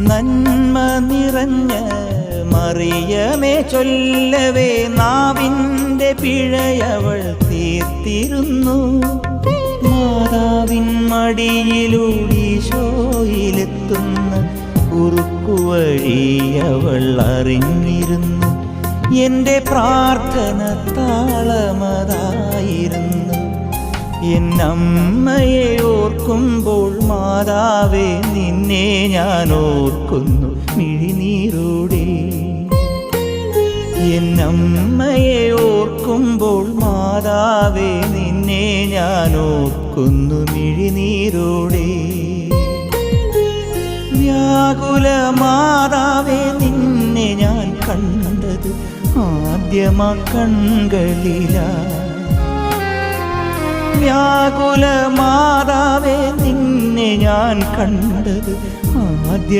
നന്മ നിറഞ്ഞ മറിയമേ ചൊല്ലവേ നാവിൻ്റെ പിഴയവൾ തീർത്തിരുന്നു. മാതാവിൻ മടിയിലൂടീശോയിലെത്തുന്ന കുറുക്കുവഴി അവൾ അറിഞ്ഞിരുന്നു. എൻ്റെ പ്രാർത്ഥന താളമതായിരുന്നു. എന്നമ്മയെ ഓർക്കുമ്പോൾ മാതാവേ നിന്നെ ഞാൻ ഓർക്കുന്നു മിഴിനീരോടെ. എന്നമ്മയെ ഓർക്കുമ്പോൾ മാതാവേ നിന്നെ ഞാൻ ഓർക്കുന്നു മിഴിനീരോടെ. വ്യാകുല മാതാവേ നിന്നെ ഞാൻ കണ്ടത് ആദ്യമാ കൺകളിലാ. വ്യാകുല മാതാവേ നിന്നെ ഞാൻ കണ്ടത് ആദ്യം